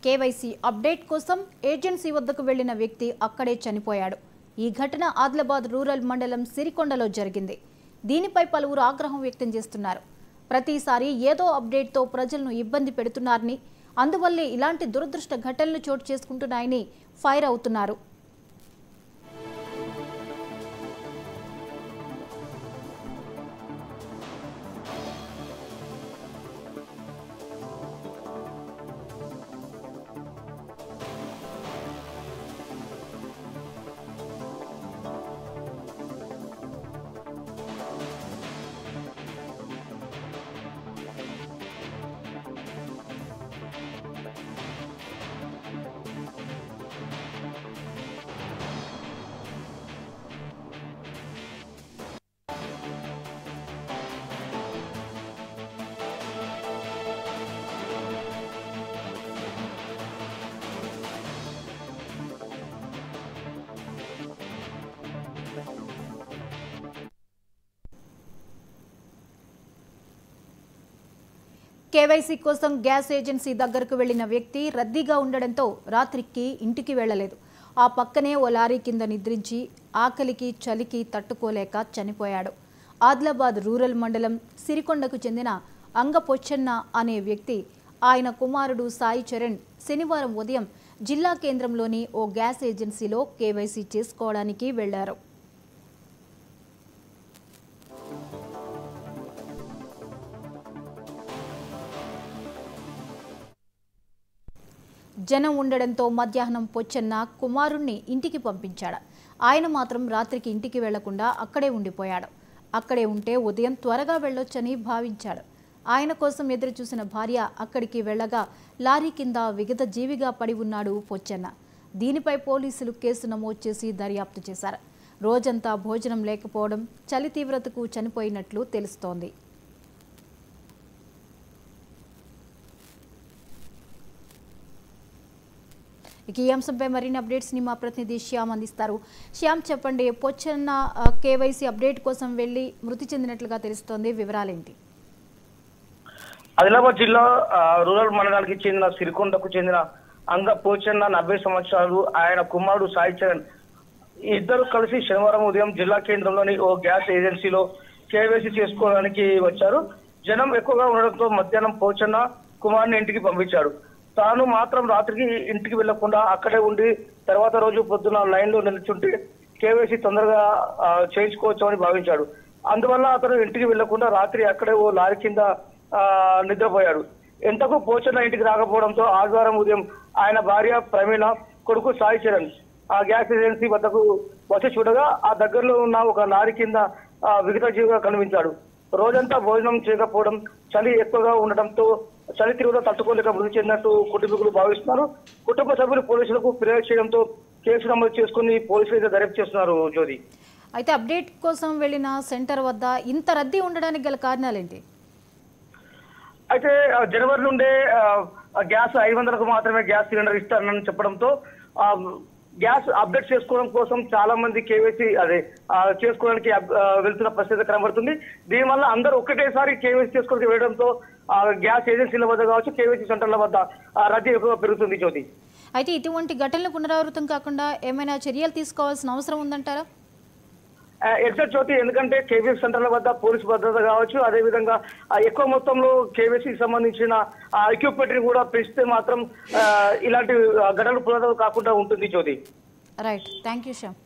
KYC update కోసం agency వద్దకు వెళ్లిన వ్యక్తి అక్కడే చనిపోయాడు. ఈ ఘటన ఆదిలాబాద్ రూరల్ మండలం సిరికొండలో జరిగింది. దీనిపై పలువురు ఆగ్రహం వ్యక్తం చేస్తున్నారు. ప్రతిసారి ఏదో అప్డేట్తో ప్రజలను ఇబ్బంది పెడుతున్నారని, అందువల్లే ఇలాంటి దురదృష్ట ఘటనలు చోటు చేసుకుంటున్నాయని ఫైర్ అవుతున్నారు. కేవైసీ కోసం గ్యాస్ ఏజెన్సీ దగ్గరకు వెళ్లిన వ్యక్తి రద్దీగా ఉండడంతో రాత్రికి ఇంటికి వెళ్లలేదు. ఆ పక్కనే ఓ లారీ కింద నిద్రించి ఆకలికి చలికి తట్టుకోలేక చనిపోయాడు. ఆదిలాబాద్ రూరల్ మండలం సిరికొండకు చెందిన అంగపొచ్చన్న అనే వ్యక్తి, ఆయన కుమారుడు సాయి చరణ్ శనివారం ఉదయం జిల్లా కేంద్రంలోని ఓ గ్యాస్ ఏజెన్సీలో కేవైసీ చేసుకోవడానికి వెళ్లారు. జనం ఉండడంతో మధ్యాహ్నం పొచ్చన్న కుమారుణ్ణి ఇంటికి పంపించాడు. ఆయన మాత్రం రాత్రికి ఇంటికి వెళ్లకుండా అక్కడే ఉండిపోయాడు. అక్కడే ఉంటే ఉదయం త్వరగా వెళ్ళొచ్చని భావించాడు. ఆయన కోసం ఎదురు చూసిన భార్య అక్కడికి వెళ్లగా లారీ కింద విగత జీవిగా పడి ఉన్నాడు పొచ్చన్న. దీనిపై పోలీసులు కేసు నమోదు చేసి దర్యాప్తు చేశారు. రోజంతా భోజనం లేకపోవడం, చలి తీవ్రతకు చనిపోయినట్లు తెలుస్తోంది. ఈ అంశంపై మరిన్ని అప్డేట్స్ ని మా ప్రతినిధి శ్యామ్ అందిస్తారు. శ్యామ్, చెప్పండి, పొచ్చన్న కేవైసీ అప్డేట్ కోసం వెళ్లి మృతి చెందినట్లుగా తెలుస్తోంది, వివరాలేంటి? ఆదిలాబాద్ జిల్లా రూరల్ మండలానికి చెందిన సిరికొండకు చెందిన అంగ పోచన్న 40 సంవత్సరాలు, ఆయన కుమారుడు సాయి చరణ్ ఇద్దరు కలిసి శనివారం ఉదయం జిల్లా కేంద్రంలోని ఓ గ్యాస్ ఏజెన్సీలో కేవైసీ చేసుకోవడానికి వచ్చారు. జనం ఎక్కువగా ఉండడంతో మధ్యాహ్నం పోచన్న కుమారుని ఇంటికి పంపించాడు. తాను మాత్రం రాత్రికి ఇంటికి వెళ్లకుండా అక్కడే ఉండి తర్వాత రోజు పొద్దున లైన్ లో నిల్చుంటే కేవైసీ తొందరగా చేయించుకోవచ్చు అని భావించాడు. అందువల్ల అతను ఇంటికి వెళ్లకుండా రాత్రి అక్కడే ఓ లారీ కింద నిద్రపోయాడు. ఎంతకు పోచన్న ఇంటికి రాకపోవడంతో ఆదివారం ఉదయం ఆయన భార్య ప్రమీణ, కొడుకు సాయి చరణ్ ఆ గ్యాస్ ఏజెన్సీ వద్దకు వచ్చి చూడగా ఆ దగ్గరలో ఉన్న ఒక లారీ కింద విగత జీవిగా కనిపించాడు. రోజంతా భోజనం చేయకపోవడం, చలి ఎక్కువగా ఉండటంతో చలి తీవ్రత తట్టుకోలేక మృతి చెందినట్టు కుటుంబీకులు భావిస్తున్నారు. కుటుంబ సభ్యులు పోలీసులకు ఫిర్యాదు చేయడంతో కేసు నమోదు చేసుకుని పోలీసులు అయితే దర్యాప్తు చేస్తున్నారు. జ్యోతి, అయితే అప్డేట్ కోసం వెళ్లిన సెంటర్ వద్ద ఇంత రద్దీ ఉండడానికి గల కారణాలేంటి? అయితే జనవరి నుండే గ్యాస్ 500కు మాత్రమే గ్యాస్ సిలిండర్ ఇస్తారని చెప్పడంతో గ్యాస్ అప్డేట్ చేసుకోవడం కోసం చాలా మంది కేవైసీ చేసుకోవడానికి వెళ్తున్న పరిస్థితి కనబడుతుంది. దీనివల్ల అందరూ ఒక్కటేసారి కేవైసీ చేసుకోవడానికి వెళ్ళడంతో గ్యాస్ ఏజెన్సీల వద్ద కావచ్చు, కేవైసీ సెంటర్ల వద్ద రద్దీ ఎక్కువగా పెరుగుతుంది. జ్యోతి, అయితే ఇటువంటి ఘటనలు పునరావృతం కాకుండా ఏమైనా చర్యలు తీసుకోవాల్సిన అవసరం ఉందంటారా? ఎగ్జాక్ట్ జ్యోతి, ఎందుకంటే కేవైసీ సెంటర్ల వద్ద పోలీసు భద్రత కావచ్చు, అదేవిధంగా ఎక్కువ మొత్తంలో కేవైసీకి సంబంధించిన ఎక్విప్మెంట్ ని కూడా పెంచితే మాత్రం ఇలాంటి ఘటనలు పునరావృతం కాకుండా ఉంటుంది. జ్యోతి, రైట్, థ్యాంక్ యూ శ్యామ్.